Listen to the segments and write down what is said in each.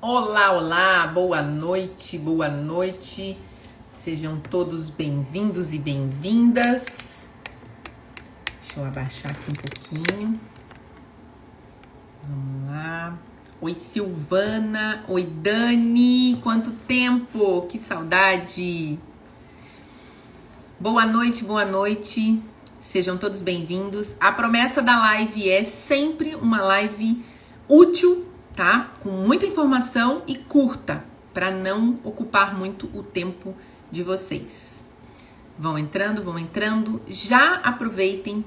Olá, olá, boa noite, boa noite. Sejam todos bem-vindos e bem-vindas. Deixa eu abaixar aqui um pouquinho. Vamos lá. Oi, Silvana. Oi, Dani. Quanto tempo? Que saudade. Boa noite, boa noite. Sejam todos bem-vindos. A promessa da live é sempre uma live útil, tá? Com muita informação e curta, para não ocupar muito o tempo de vocês. Vão entrando. Já aproveitem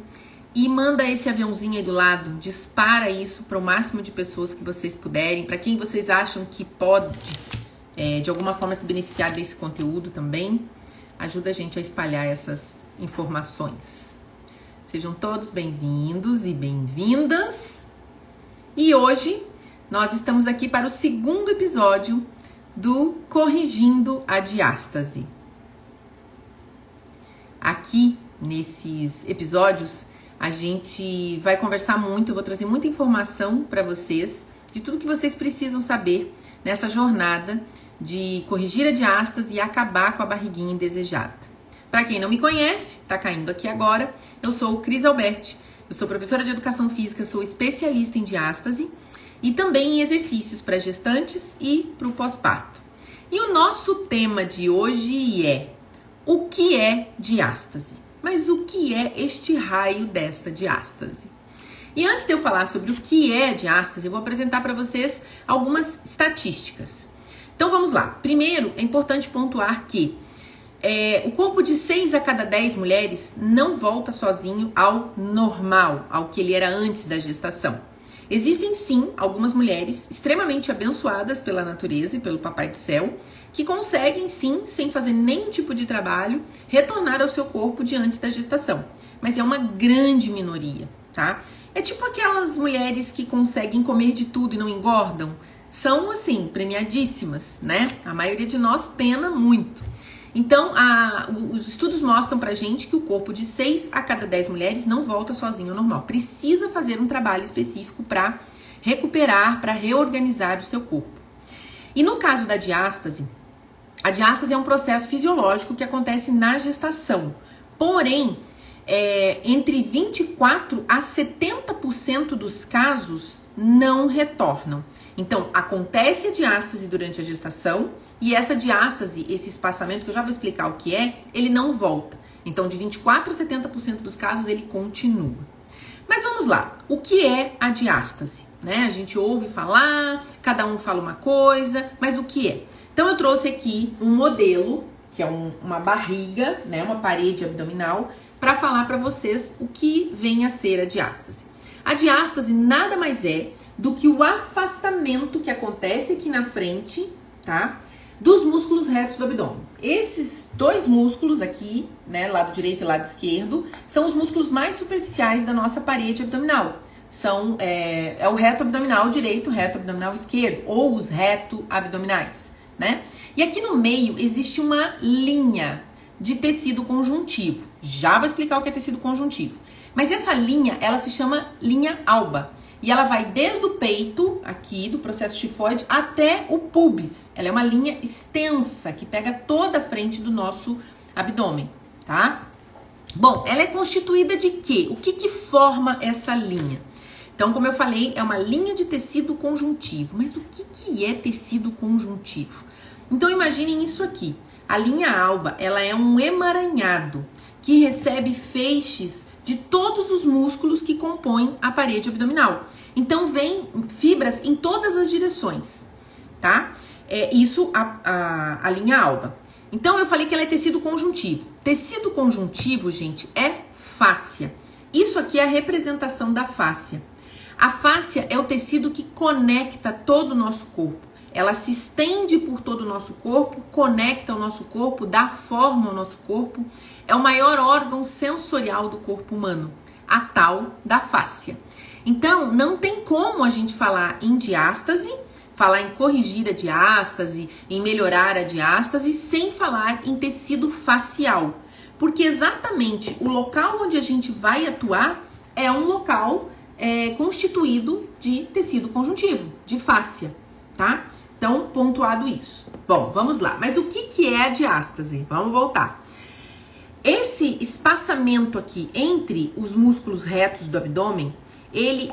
e manda esse aviãozinho aí do lado, dispara isso para o máximo de pessoas que vocês puderem, para quem vocês acham que pode, de alguma forma, se beneficiar desse conteúdo também. Ajuda a gente a espalhar essas informações. Sejam todos bem-vindos e bem-vindas. E hoje nós estamos aqui para o segundo episódio do Corrigindo a Diástase. Aqui, nesses episódios, a gente vai conversar muito, eu vou trazer muita informação para vocês, de tudo que vocês precisam saber nessa jornada de corrigir a diástase e acabar com a barriguinha indesejada. Para quem não me conhece, tá caindo aqui agora, eu sou Cris Alberti, eu sou professora de Educação Física, sou especialista em diástase e também em exercícios para gestantes e para o pós-parto. E o nosso tema de hoje é: o que é diástase? Mas o que é este raio desta diástase? E antes de eu falar sobre o que é diástase, eu vou apresentar para vocês algumas estatísticas. Então vamos lá. Primeiro, é importante pontuar que o corpo de 6 a cada 10 mulheres não volta sozinho ao normal, ao que ele era antes da gestação. Existem sim algumas mulheres extremamente abençoadas pela natureza e pelo Papai do Céu que conseguem sim, sem fazer nenhum tipo de trabalho, retornar ao seu corpo de antes da gestação. Mas é uma grande minoria, tá? É tipo aquelas mulheres que conseguem comer de tudo e não engordam. São, assim, premiadíssimas, né? A maioria de nós pena muito. Então, os estudos mostram pra gente que o corpo de 6 a cada 10 mulheres não volta sozinho ao normal. Precisa fazer um trabalho específico para recuperar, para reorganizar o seu corpo. E no caso da diástase, a diástase é um processo fisiológico que acontece na gestação. Porém, entre 24% a 70% dos casos não retornam. Então, acontece a diástase durante a gestação e essa diástase, esse espaçamento, que eu já vou explicar o que é, ele não volta. Então, de 24% a 70% dos casos, ele continua. Mas vamos lá, o que é a diástase? Né? A gente ouve falar, cada um fala uma coisa, mas o que é? Então, eu trouxe aqui um modelo, que é uma barriga, né, uma parede abdominal, para falar para vocês o que vem a ser a diástase. A diástase nada mais é do que o afastamento que acontece aqui na frente, tá? Dos músculos retos do abdômen. Esses dois músculos aqui, né, lado direito e lado esquerdo, são os músculos mais superficiais da nossa parede abdominal. É o reto abdominal direito, reto abdominal esquerdo, ou os reto abdominais, né? E aqui no meio existe uma linha de tecido conjuntivo. Já vou explicar o que é tecido conjuntivo. Mas essa linha, ela se chama linha alba. E ela vai desde o peito, aqui, do processo tifoide, até o púbis. Ela é uma linha extensa, que pega toda a frente do nosso abdômen, tá? Bom, ela é constituída de quê? O que forma essa linha? Então, como eu falei, é uma linha de tecido conjuntivo. Mas o que é tecido conjuntivo? Então, imaginem isso aqui. A linha alba, ela é um emaranhado que recebe feixes de todos os músculos que compõem a parede abdominal. Então, vem fibras em todas as direções, tá? Isso a linha alba. Então, eu falei que ela é tecido conjuntivo. Tecido conjuntivo, gente, é fáscia. Isso aqui é a representação da fáscia. A fáscia é o tecido que conecta todo o nosso corpo. Ela se estende por todo o nosso corpo, conecta o nosso corpo, dá forma ao nosso corpo. É o maior órgão sensorial do corpo humano, a tal da fáscia. Então, não tem como a gente falar em diástase, falar em corrigir a diástase, em melhorar a diástase, sem falar em tecido facial. Porque exatamente o local onde a gente vai atuar é um local constituído de tecido conjuntivo, de fáscia, tá? Então, pontuado isso. Bom, vamos lá. Mas o que é a diástase? Vamos voltar. Esse espaçamento aqui entre os músculos retos do abdômen,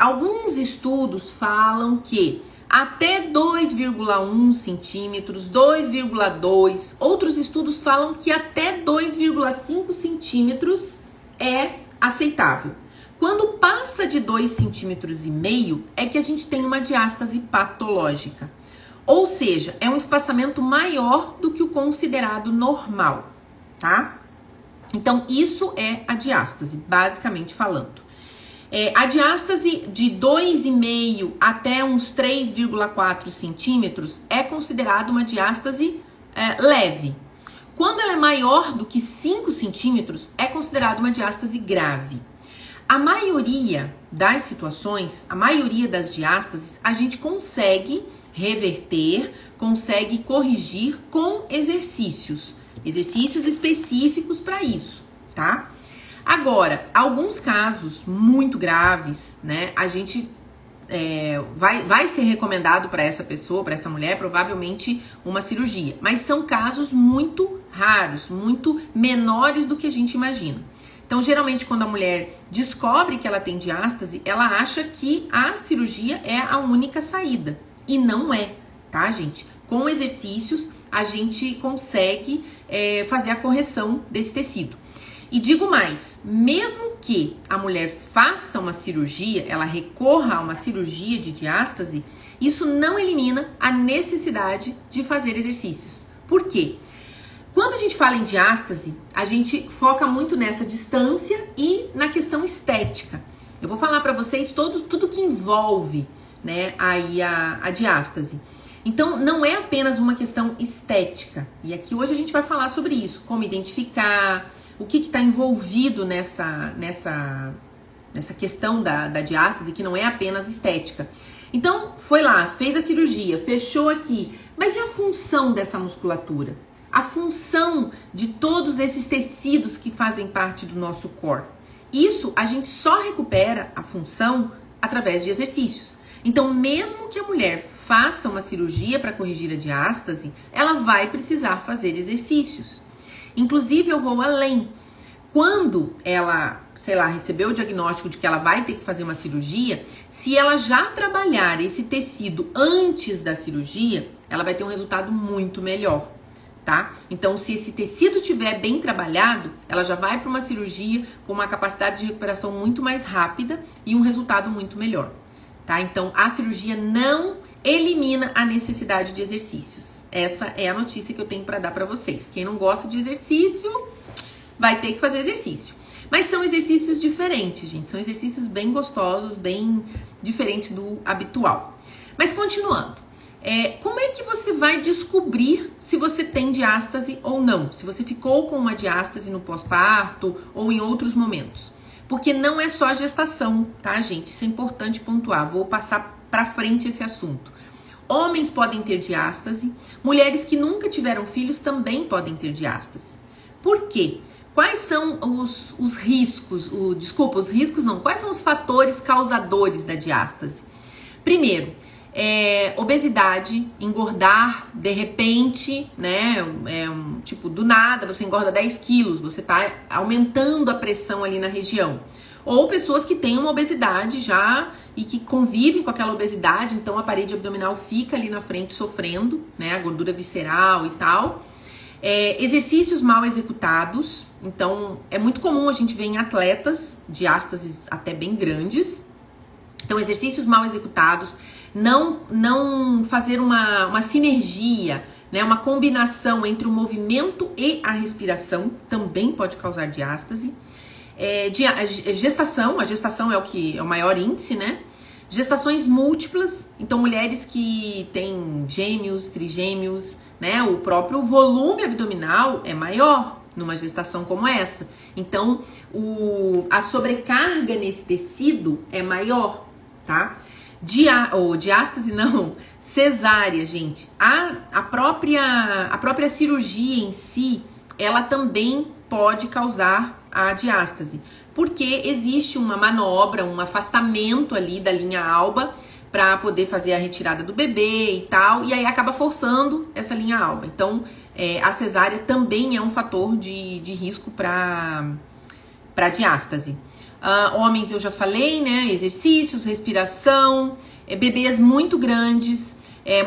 alguns estudos falam que até 2,1 centímetros, 2,2, outros estudos falam que até 2,5 centímetros é aceitável. Quando passa de 2,5 centímetros é que a gente tem uma diástase patológica. Ou seja, é um espaçamento maior do que o considerado normal, tá? Então, isso é a diástase, basicamente falando. A diástase de 2,5 até uns 3,4 centímetros é considerada uma diástase leve. Quando ela é maior do que 5 centímetros, é considerada uma diástase grave. A maioria das situações, a maioria das diástases, a gente consegue reverter, consegue corrigir com exercícios específicos para isso, tá? Agora, alguns casos muito graves, né, a gente vai ser recomendado para essa pessoa, para essa mulher, provavelmente uma cirurgia, mas são casos muito raros, muito menores do que a gente imagina. Então, geralmente, quando a mulher descobre que ela tem diástase, ela acha que a cirurgia é a única saída. E não é, tá, gente? Com exercícios, a gente consegue fazer a correção desse tecido. E digo mais, mesmo que a mulher faça uma cirurgia, ela recorra a uma cirurgia de diástase, isso não elimina a necessidade de fazer exercícios. Por quê? Quando a gente fala em diástase, a gente foca muito nessa distância e na questão estética. Eu vou falar para vocês tudo que envolve, né, aí a diástase. Então, não é apenas uma questão estética. E aqui hoje a gente vai falar sobre isso, como identificar, o que está envolvido nessa questão da diástase, que não é apenas estética. Então, foi lá, fez a cirurgia, fechou aqui. Mas e a função dessa musculatura? A função de todos esses tecidos que fazem parte do nosso corpo. Isso a gente só recupera a função através de exercícios. Então, mesmo que a mulher faça uma cirurgia para corrigir a diástase, ela vai precisar fazer exercícios. Inclusive, eu vou além. Quando ela, sei lá, recebeu o diagnóstico de que ela vai ter que fazer uma cirurgia, se ela já trabalhar esse tecido antes da cirurgia, ela vai ter um resultado muito melhor. Tá? Então, se esse tecido estiver bem trabalhado, ela já vai para uma cirurgia com uma capacidade de recuperação muito mais rápida e um resultado muito melhor, tá? Então, a cirurgia não elimina a necessidade de exercícios. Essa é a notícia que eu tenho para dar para vocês. Quem não gosta de exercício, vai ter que fazer exercício. Mas são exercícios diferentes, gente. São exercícios bem gostosos, bem diferentes do habitual. Mas continuando. Como é que você vai descobrir se você tem diástase ou não? Se você ficou com uma diástase no pós-parto ou em outros momentos? Porque não é só a gestação, tá, gente? Isso é importante pontuar. Vou passar pra frente esse assunto. Homens podem ter diástase, mulheres que nunca tiveram filhos também podem ter diástase. Por quê? Quais são os riscos? Os riscos não. Quais são os fatores causadores da diástase? Primeiro, obesidade, engordar de repente, né? Tipo, do nada, você engorda 10 quilos, você tá aumentando a pressão ali na região. Ou pessoas que têm uma obesidade já e que convivem com aquela obesidade, então a parede abdominal fica ali na frente sofrendo, né? A gordura visceral e tal. Exercícios mal executados, então é muito comum a gente ver em atletas diástases até bem grandes. Então, exercícios mal executados, não fazer uma sinergia, né, uma combinação entre o movimento e a respiração também pode causar diástase. A gestação é o maior índice, né? Gestações múltiplas, então mulheres que têm gêmeos, trigêmeos, né? O próprio volume abdominal é maior numa gestação como essa. Então, a sobrecarga nesse tecido é maior, tá? Diástase não, cesárea, gente. A própria cirurgia em si, ela também pode causar a diástase, porque existe uma manobra, um afastamento ali da linha alba para poder fazer a retirada do bebê e tal, e aí acaba forçando essa linha alba. Então, a cesárea também é um fator de risco para diástase. Homens, eu já falei, né? Exercícios, respiração, bebês muito grandes,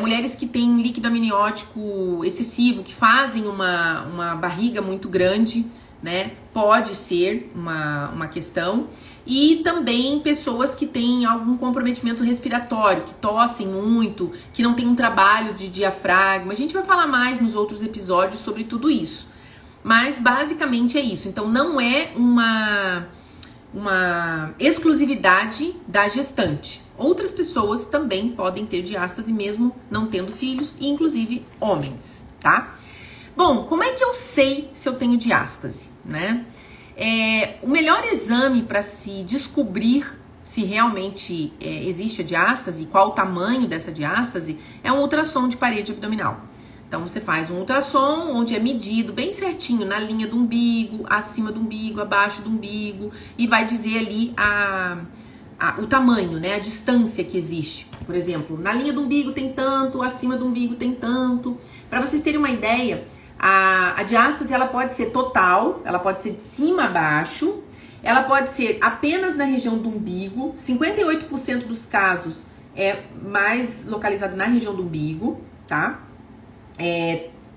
mulheres que têm líquido amniótico excessivo, que fazem uma barriga muito grande, né? Pode ser uma questão. E também pessoas que têm algum comprometimento respiratório, que tossem muito, que não tem um trabalho de diafragma. A gente vai falar mais nos outros episódios sobre tudo isso. Mas basicamente é isso. Então não é uma exclusividade da gestante. Outras pessoas também podem ter diástase mesmo não tendo filhos, e inclusive homens, tá? Bom, como é que eu sei se eu tenho diástase, né? O melhor exame para se descobrir se realmente existe a diástase, qual o tamanho dessa diástase, é um ultrassom de parede abdominal. Então você faz um ultrassom onde é medido bem certinho na linha do umbigo, acima do umbigo, abaixo do umbigo, e vai dizer ali o tamanho, né, a distância que existe. Por exemplo, na linha do umbigo tem tanto, acima do umbigo tem tanto. Para vocês terem uma ideia, a diástase ela pode ser total, ela pode ser de cima a baixo, ela pode ser apenas na região do umbigo. 58% dos casos é mais localizado na região do umbigo, tá?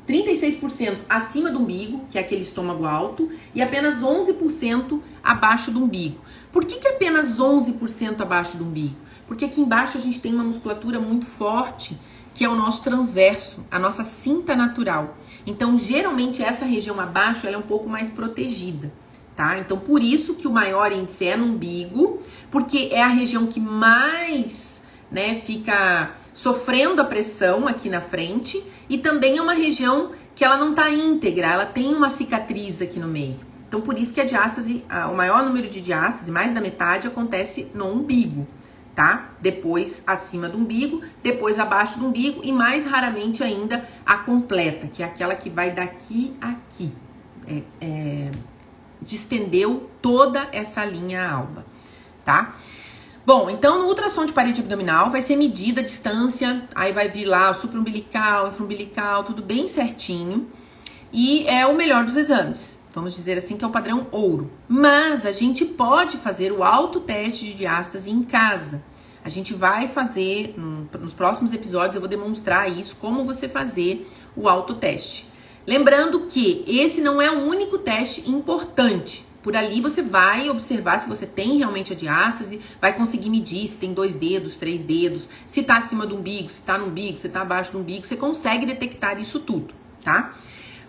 36% acima do umbigo, que é aquele estômago alto, e apenas 11% abaixo do umbigo. Por que apenas 11% abaixo do umbigo? Porque aqui embaixo a gente tem uma musculatura muito forte, que é o nosso transverso, a nossa cinta natural. Então, geralmente, essa região abaixo ela é um pouco mais protegida, tá? Então, por isso que o maior índice é no umbigo, porque é a região que mais, né, fica sofrendo a pressão aqui na frente, e também é uma região que ela não tá íntegra, ela tem uma cicatriz aqui no meio. Então, por isso que a diástase, o maior número de diástase, mais da metade, acontece no umbigo, tá? Depois acima do umbigo, depois abaixo do umbigo e mais raramente ainda a completa, que é aquela que vai daqui a aqui. Distendeu toda essa linha alba, tá? Bom, então no ultrassom de parede abdominal vai ser medida a distância, aí vai vir lá o supraumbilical, infraumbilical, tudo bem certinho. E é o melhor dos exames, vamos dizer assim que é o padrão ouro. Mas a gente pode fazer o autoteste de diástase em casa. A gente vai fazer, nos próximos episódios eu vou demonstrar isso, como você fazer o autoteste. Lembrando que esse não é o único teste importante. Por ali você vai observar se você tem realmente a diástase, vai conseguir medir se tem 2 dedos, 3 dedos, se tá acima do umbigo, se tá no umbigo, se tá abaixo do umbigo, você consegue detectar isso tudo, tá?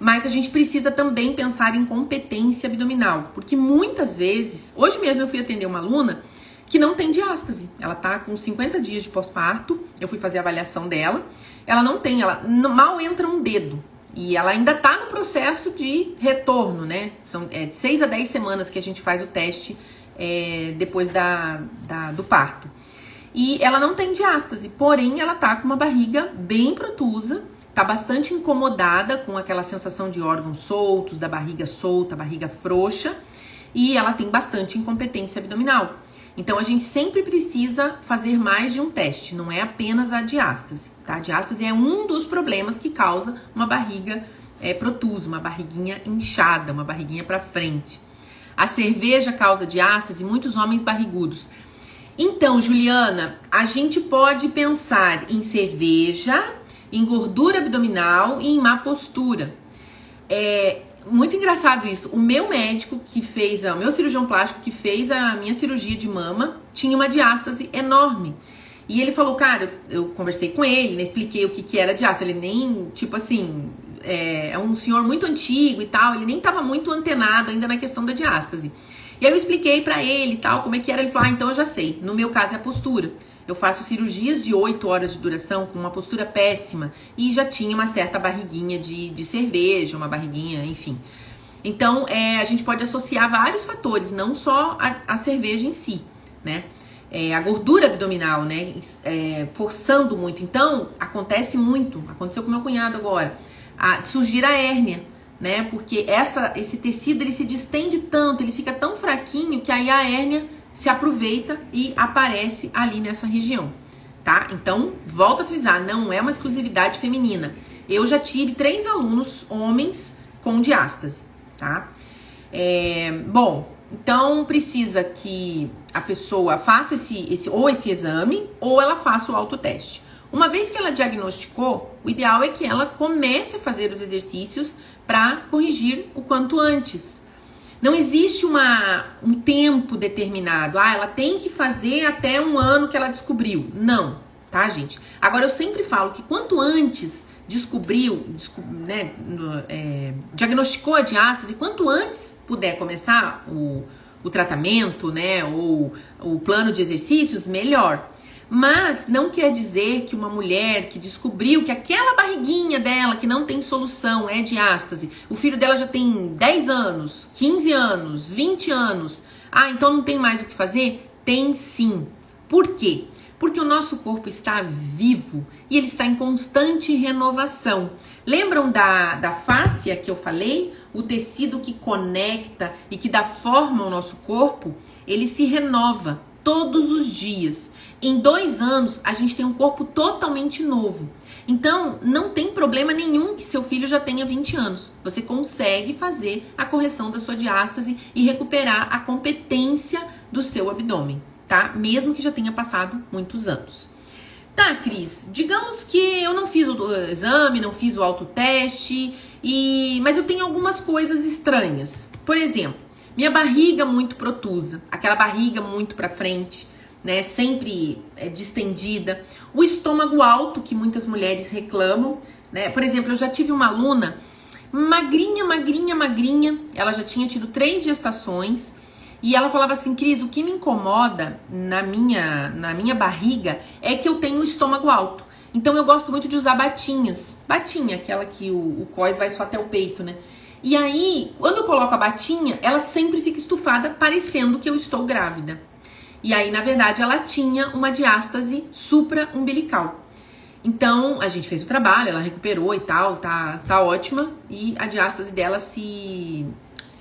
Mas a gente precisa também pensar em competência abdominal, porque muitas vezes, hoje mesmo eu fui atender uma aluna que não tem diástase, ela tá com 50 dias de pós-parto, eu fui fazer a avaliação dela, ela não tem, ela mal entra um dedo. E ela ainda tá no processo de retorno, né? São de 6 a 10 semanas que a gente faz o teste depois do parto. E ela não tem diástase, porém ela tá com uma barriga bem protusa, tá bastante incomodada com aquela sensação de órgãos soltos, da barriga solta, barriga frouxa, e ela tem bastante incompetência abdominal. Então, a gente sempre precisa fazer mais de um teste, não é apenas a diástase, tá? A diástase é um dos problemas que causa uma barriga protusa, uma barriguinha inchada, uma barriguinha para frente. A cerveja causa diástase, muitos homens barrigudos. Então, Juliana, a gente pode pensar em cerveja, em gordura abdominal e em má postura. Muito engraçado isso. O meu médico que fez, o meu cirurgião plástico que fez a minha cirurgia de mama, tinha uma diástase enorme. E ele falou, cara, eu conversei com ele, né, expliquei o que era diástase. Ele nem, tipo assim, é um senhor muito antigo e tal, ele nem tava muito antenado ainda na questão da diástase. E aí eu expliquei pra ele e tal, como é que era. Ele falou, então eu já sei, no meu caso é a postura. Eu faço cirurgias de 8 horas de duração com uma postura péssima e já tinha uma certa barriguinha de cerveja, uma barriguinha, enfim. Então, a gente pode associar vários fatores, não só a cerveja em si, né? A gordura abdominal, né? Forçando muito. Então, aconteceu com meu cunhado agora, surgir a hérnia, né? Porque esse tecido, ele se distende tanto, ele fica tão fraquinho que aí a hérnia se aproveita e aparece ali nessa região, tá? Então, volto a frisar, não é uma exclusividade feminina. Eu já tive 3 alunos homens com diástase, tá? Bom, então precisa que a pessoa faça esse exame ou ela faça o autoteste. Uma vez que ela diagnosticou, o ideal é que ela comece a fazer os exercícios para corrigir o quanto antes. Não existe um tempo determinado. Ela tem que fazer até 1 ano que ela descobriu. Não, tá, gente? Agora, eu sempre falo que quanto antes diagnosticou a diástase, quanto antes puder começar o tratamento, né, ou o plano de exercícios, melhor. Mas não quer dizer que uma mulher que descobriu que aquela barriguinha dela, que não tem solução, é diástase, o filho dela já tem 10 anos, 15 anos, 20 anos, então não tem mais o que fazer? Tem sim. Por quê? Porque o nosso corpo está vivo e ele está em constante renovação. Lembram da fáscia que eu falei? O tecido que conecta e que dá forma ao nosso corpo, ele se renova todos os dias. Em 2 anos, a gente tem um corpo totalmente novo. Então, não tem problema nenhum que seu filho já tenha 20 anos. Você consegue fazer a correção da sua diástase e recuperar a competência do seu abdômen, tá? Mesmo que já tenha passado muitos anos. Tá, Cris, digamos que eu não fiz o exame, não fiz o autoteste, mas eu tenho algumas coisas estranhas. Por exemplo, minha barriga muito protusa, aquela barriga muito pra frente, né, sempre distendida. O estômago alto, que muitas mulheres reclamam, né? Por exemplo, eu já tive uma aluna magrinha, ela já tinha tido 3 gestações, e ela falava assim: Cris, o que me incomoda na minha barriga é que eu tenho o estômago alto. Então eu gosto muito de usar batinhas. Batinha, aquela que o cós vai só até o peito, né? E aí, quando eu coloco a batinha, ela sempre fica estufada, parecendo que eu estou grávida. E aí, na verdade, ela tinha uma diástase supra-umbilical. Então, a gente fez o trabalho, ela recuperou e tal, tá ótima. E a diástase dela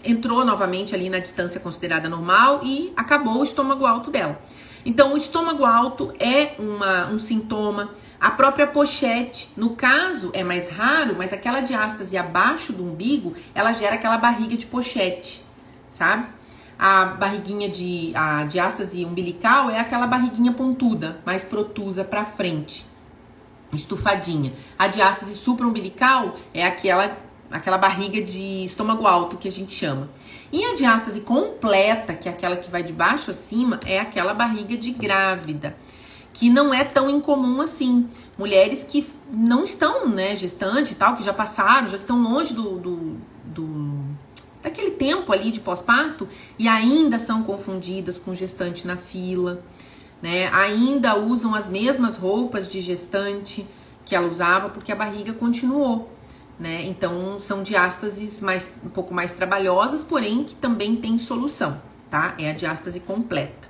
entrou novamente ali na distância considerada normal e acabou o estômago alto dela. Então, o estômago alto é um sintoma. A própria pochete, no caso, é mais raro, mas aquela diástase abaixo do umbigo, ela gera aquela barriga de pochete, sabe? A diástase umbilical é aquela barriguinha pontuda, mais protusa pra frente, estufadinha. A diástase supraumbilical é aquela barriga de estômago alto que a gente chama. E a diástase completa, que é aquela que vai de baixo a cima, é aquela barriga de grávida, que não é tão incomum assim. Mulheres que não estão, né, gestante e tal, que já passaram, já estão longe daquele tempo ali de pós-parto e ainda são confundidas com gestante na fila, né? Ainda usam as mesmas roupas de gestante que ela usava porque a barriga continuou, né? Então são diástases um pouco mais trabalhosas, porém que também tem solução, tá? É a diástase completa.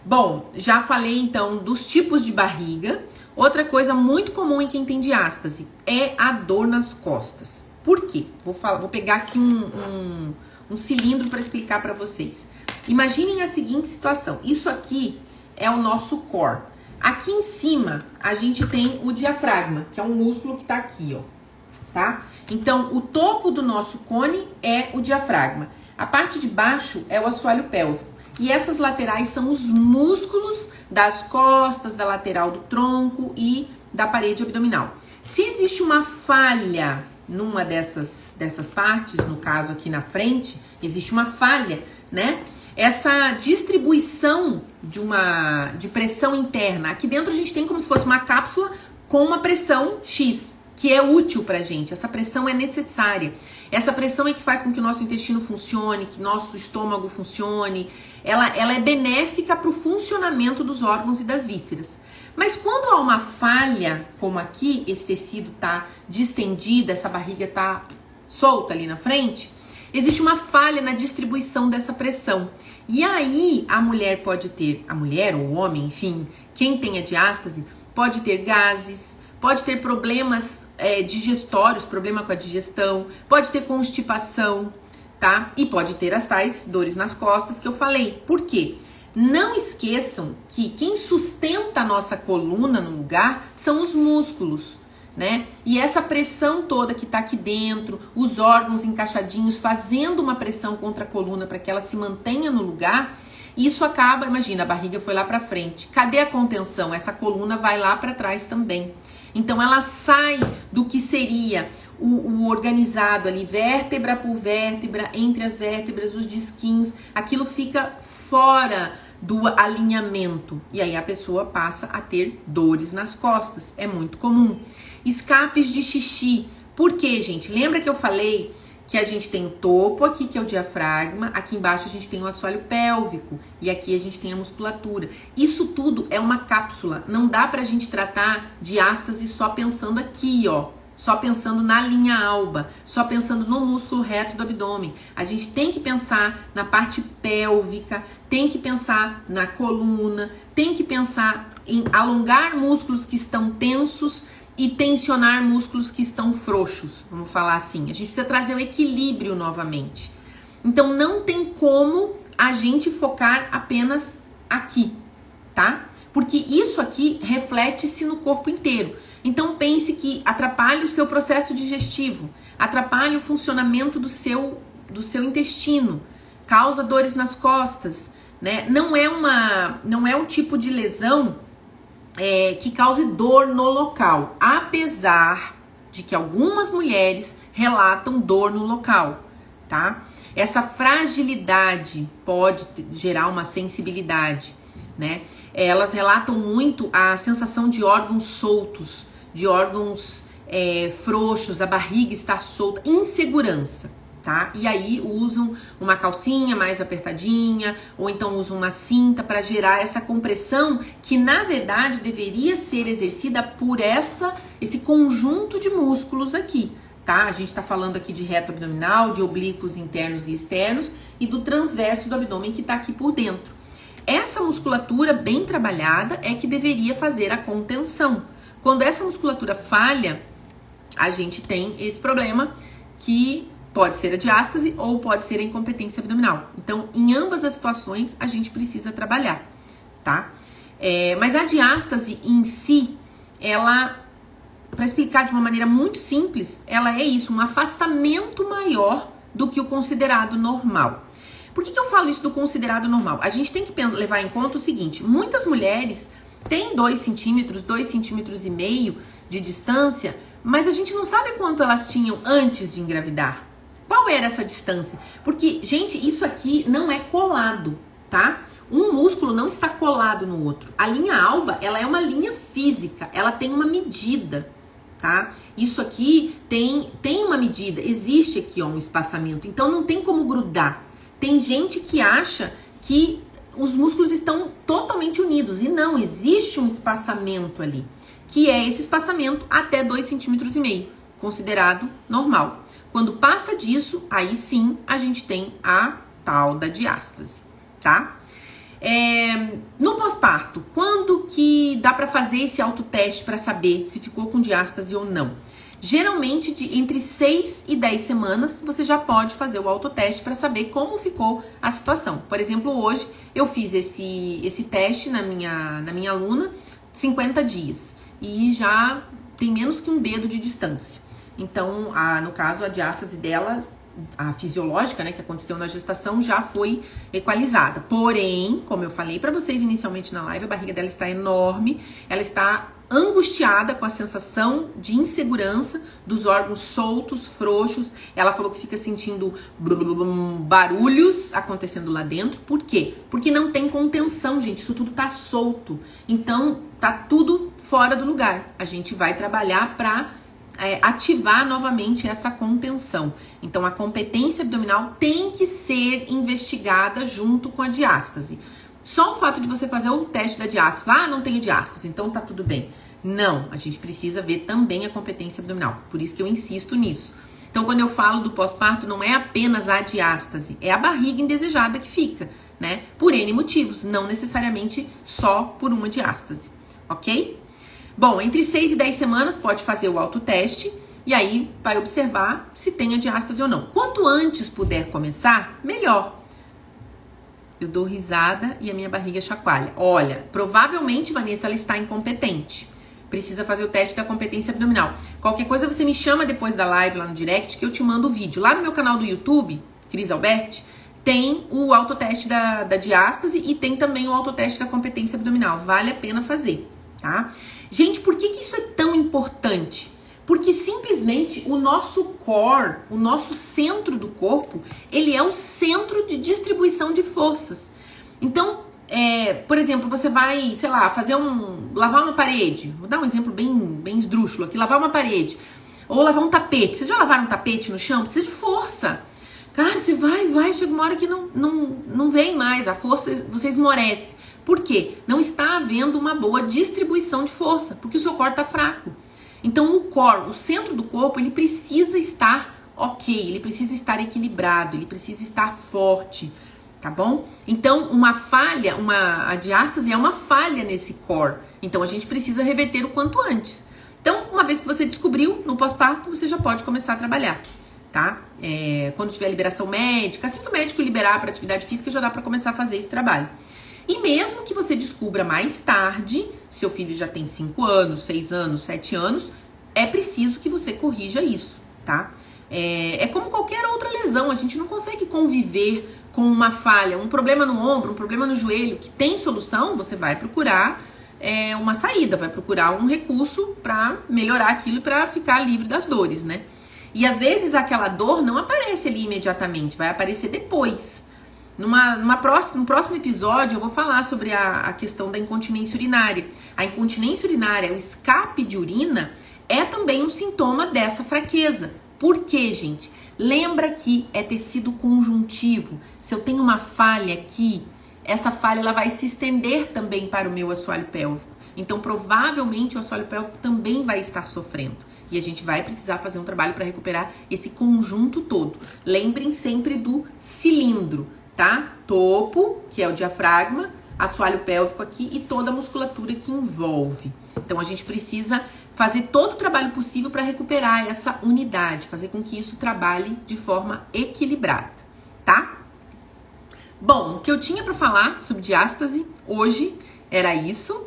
Bom, já falei então dos tipos de barriga. Outra coisa muito comum em quem tem diástase é a dor nas costas. Por quê? Vou pegar aqui um cilindro para explicar para vocês. Imaginem a seguinte situação. Isso aqui é o nosso core. Aqui em cima, a gente tem o diafragma, que é um músculo que tá aqui, ó. Tá? Então, o topo do nosso cone é o diafragma. A parte de baixo é o assoalho pélvico. E essas laterais são os músculos das costas, da lateral do tronco e da parede abdominal. Se existe uma falha numa dessas partes, no caso aqui na frente, existe uma falha, né? Essa distribuição de pressão interna. Aqui dentro a gente tem como se fosse uma cápsula com uma pressão X, que é útil pra gente. Essa pressão é necessária. Essa pressão é que faz com que o nosso intestino funcione, que nosso estômago funcione. Ela é benéfica para o funcionamento dos órgãos e das vísceras. Mas quando há uma falha, como aqui, esse tecido tá distendido, essa barriga tá solta ali na frente, existe uma falha na distribuição dessa pressão. E aí a mulher ou o homem, enfim, quem tem a diástase, pode ter gases, pode ter problemas digestórios, problema com a digestão, pode ter constipação, tá? E pode ter as tais dores nas costas que eu falei. Por quê? Não esqueçam que quem sustenta a nossa coluna no lugar são os músculos, né? E essa pressão toda que tá aqui dentro, os órgãos encaixadinhos fazendo uma pressão contra a coluna para que ela se mantenha no lugar, isso acaba, imagina, a barriga foi lá para frente. Cadê a contenção? Essa coluna vai lá para trás também. Então ela sai do que seria o organizado ali, vértebra por vértebra, entre as vértebras, os disquinhos, aquilo fica fora do alinhamento. E aí a pessoa passa a ter dores nas costas. É muito comum. Escapes de xixi. Por quê, gente? Lembra que eu falei que a gente tem o topo aqui, que é o diafragma, aqui embaixo a gente tem o assoalho pélvico e aqui a gente tem a musculatura. Isso tudo é uma cápsula. Não dá pra gente tratar diástase só pensando aqui, ó. Só pensando na linha alba, só pensando no músculo reto do abdômen. A gente tem que pensar na parte pélvica, tem que pensar na coluna, tem que pensar em alongar músculos que estão tensos e tensionar músculos que estão frouxos, vamos falar assim. A gente precisa trazer o equilíbrio novamente. Então não tem como a gente focar apenas aqui, tá? Porque isso aqui reflete-se no corpo inteiro. Então pense que atrapalha o seu processo digestivo, atrapalha o funcionamento do seu intestino, causa dores nas costas, né? Não é um tipo de lesão que cause dor no local, apesar de que algumas mulheres relatam dor no local, tá? Essa fragilidade pode gerar uma sensibilidade, né? Elas relatam muito a sensação de órgãos soltos, de órgãos frouxos, a barriga estar solta, insegurança, tá? E aí usam uma calcinha mais apertadinha, ou então usam uma cinta para gerar essa compressão que na verdade deveria ser exercida por esse conjunto de músculos aqui, tá? A gente tá falando aqui de reto abdominal, de oblíquos internos e externos e do transverso do abdômen que tá aqui por dentro. Essa musculatura bem trabalhada é que deveria fazer a contenção. Quando essa musculatura falha, a gente tem esse problema que pode ser a diástase ou pode ser a incompetência abdominal. Então, em ambas as situações, a gente precisa trabalhar, tá? Mas a diástase em si, ela, para explicar de uma maneira muito simples, ela é isso, um afastamento maior do que o considerado normal. Por que eu falo isso do considerado normal? A gente tem que levar em conta o seguinte, muitas mulheres têm 2 centímetros, 2,5 centímetros de distância, mas a gente não sabe quanto elas tinham antes de engravidar. Qual era essa distância? Porque, gente, isso aqui não é colado, tá? Um músculo não está colado no outro. A linha alba, ela é uma linha física, ela tem uma medida, tá? Isso aqui tem uma medida, existe aqui ó, um espaçamento, então não tem como grudar. Tem gente que acha que os músculos estão totalmente unidos, e não, existe um espaçamento ali, que é esse espaçamento até 2,5 centímetros, considerado normal. Quando passa disso, aí sim a gente tem a tal da diástase, tá? No pós-parto, quando que dá para fazer esse autoteste para saber se ficou com diástase ou não? Geralmente, entre 6 e 10 semanas, você já pode fazer o autoteste para saber como ficou a situação. Por exemplo, hoje eu fiz esse teste na minha aluna, 50 dias, e já tem menos que um dedo de distância. Então, no caso, a diástase dela, a fisiológica, né, que aconteceu na gestação, já foi equalizada. Porém, como eu falei para vocês inicialmente na live, a barriga dela está enorme, ela está angustiada com a sensação de insegurança dos órgãos soltos, frouxos. Ela falou que fica sentindo barulhos acontecendo lá dentro. Por quê? Porque não tem contenção, gente. Isso tudo tá solto. Então, tá tudo fora do lugar. A gente vai trabalhar para ativar novamente essa contenção. Então, a competência abdominal tem que ser investigada junto com a diástase. Só o fato de você fazer o teste da diástase, não tenho diástase, então tá tudo bem. Não, a gente precisa ver também a competência abdominal. Por isso que eu insisto nisso. Então, quando eu falo do pós-parto, não é apenas a diástase, é a barriga indesejada que fica, né? Por N motivos, não necessariamente só por uma diástase, ok? Bom, entre 6 e 10 semanas pode fazer o autoteste e aí vai observar se tem a diástase ou não. Quanto antes puder começar, melhor. Eu dou risada e a minha barriga chacoalha. Olha, provavelmente, Vanessa, ela está incompetente. Precisa fazer o teste da competência abdominal. Qualquer coisa você me chama depois da live lá no direct que eu te mando o vídeo. Lá no meu canal do YouTube, Cris Alberti, tem o autoteste da diástase e tem também o autoteste da competência abdominal. Vale a pena fazer, tá? Gente, por que isso é tão importante? Porque simplesmente o nosso core, o nosso centro do corpo, ele é o centro de distribuição de forças. Então, por exemplo, você vai, sei lá, lavar uma parede. Vou dar um exemplo bem esdrúxulo aqui. Lavar uma parede. Ou lavar um tapete. Vocês já lavaram um tapete no chão? Precisa de força. Cara, você vai, chega uma hora que não vem mais. A força, você esmorece. Por quê? Não está havendo uma boa distribuição de força. Porque o seu core está fraco. Então, o core, o centro do corpo, ele precisa estar ok. Ele precisa estar equilibrado. Ele precisa estar forte. Tá bom? Então, a diástase é uma falha nesse core. Então, a gente precisa reverter o quanto antes. Então, uma vez que você descobriu, no pós-parto, você já pode começar a trabalhar, tá? Quando tiver liberação médica, assim que o médico liberar para atividade física, já dá para começar a fazer esse trabalho. E mesmo que você descubra mais tarde, seu filho já tem 5 anos, 6 anos, 7 anos, é preciso que você corrija isso, tá? É como qualquer outra lesão, a gente não consegue conviver com uma falha, um problema no ombro, um problema no joelho, que tem solução, você vai procurar uma saída, vai procurar um recurso para melhorar aquilo e para ficar livre das dores, né? E às vezes aquela dor não aparece ali imediatamente, vai aparecer depois. No próximo episódio eu vou falar sobre a questão da incontinência urinária. A incontinência urinária, o escape de urina, é também um sintoma dessa fraqueza. Por quê, gente? Lembra que é tecido conjuntivo. Se eu tenho uma falha aqui, essa falha ela vai se estender também para o meu assoalho pélvico. Então, provavelmente, o assoalho pélvico também vai estar sofrendo. E a gente vai precisar fazer um trabalho para recuperar esse conjunto todo. Lembrem sempre do cilindro, tá? Topo, que é o diafragma, assoalho pélvico aqui e toda a musculatura que envolve. Então, a gente precisa fazer todo o trabalho possível para recuperar essa unidade, fazer com que isso trabalhe de forma equilibrada, tá? Bom, o que eu tinha para falar sobre diástase hoje era isso.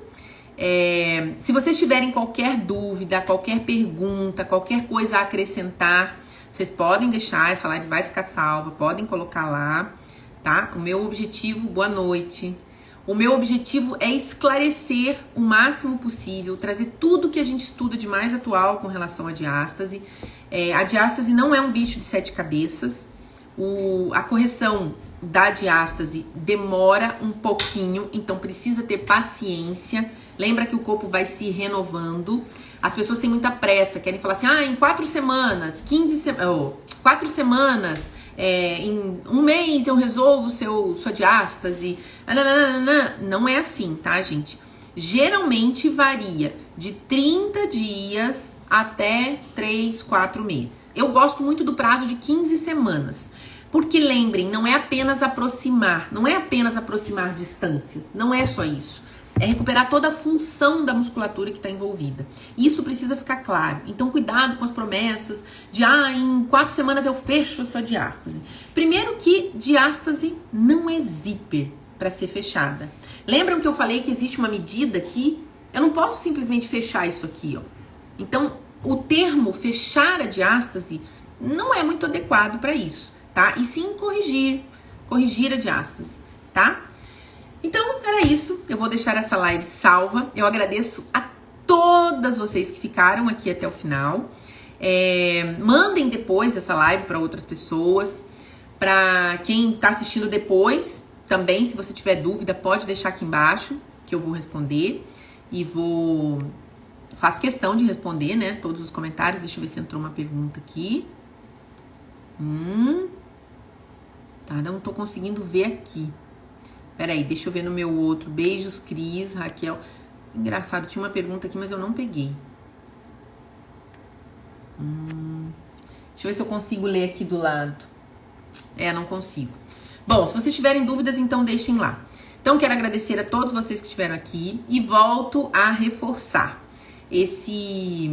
Se vocês tiverem qualquer dúvida, qualquer pergunta, qualquer coisa a acrescentar, vocês podem deixar, essa live vai ficar salva, podem colocar lá, tá? O meu objetivo, boa noite. O meu objetivo é esclarecer o máximo possível, trazer tudo que a gente estuda de mais atual com relação à diástase. A diástase não é um bicho de 7 cabeças. A correção da diástase demora um pouquinho, então precisa ter paciência. Lembra que o corpo vai se renovando. As pessoas têm muita pressa, querem falar assim, em 4 semanas, 4 semanas, em um mês eu resolvo sua diástase. Não é assim, tá, gente? Geralmente varia de 30 dias até 3, 4 meses. Eu gosto muito do prazo de 15 semanas. Porque lembrem, não é apenas aproximar, não é apenas aproximar distâncias, não é só isso. É recuperar toda a função da musculatura que está envolvida. Isso precisa ficar claro. Então, cuidado com as promessas de, em 4 semanas eu fecho a sua diástase. Primeiro que diástase não é zíper para ser fechada. Lembram que eu falei que existe uma medida aqui? Eu não posso simplesmente fechar isso aqui, ó. Então, o termo fechar a diástase não é muito adequado para isso, tá? E sim corrigir a diástase, tá? Então, era isso. Eu vou deixar essa live salva. Eu agradeço a todas vocês que ficaram aqui até o final. Mandem depois essa live para outras pessoas. Para quem está assistindo depois, também, se você tiver dúvida, pode deixar aqui embaixo, que eu vou responder. E faço questão de responder, né? Todos os comentários. Deixa eu ver se entrou uma pergunta aqui. Tá, não tô conseguindo ver aqui. Peraí, deixa eu ver no meu outro. Beijos, Cris, Raquel. Engraçado, tinha uma pergunta aqui, mas eu não peguei. Deixa eu ver se eu consigo ler aqui do lado. Não consigo. Bom, se vocês tiverem dúvidas, então deixem lá. Então, quero agradecer a todos vocês que estiveram aqui e volto a reforçar esse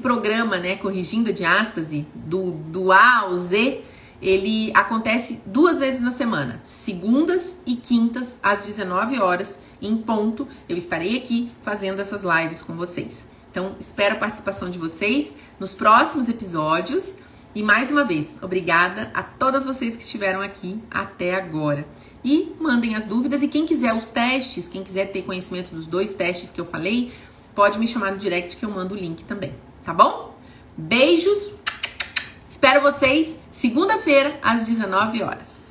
programa, né, Corrigindo a Diástase, do A ao Z, ele acontece 2 vezes na semana, segundas e quintas, às 19 horas, em ponto. Eu estarei aqui fazendo essas lives com vocês. Então, espero a participação de vocês nos próximos episódios. E mais uma vez, obrigada a todas vocês que estiveram aqui até agora. E mandem as dúvidas. E quem quiser os testes, quem quiser ter conhecimento dos 2 testes que eu falei, pode me chamar no direct que eu mando o link também, tá bom? Beijos! Espero vocês segunda-feira às 19 horas.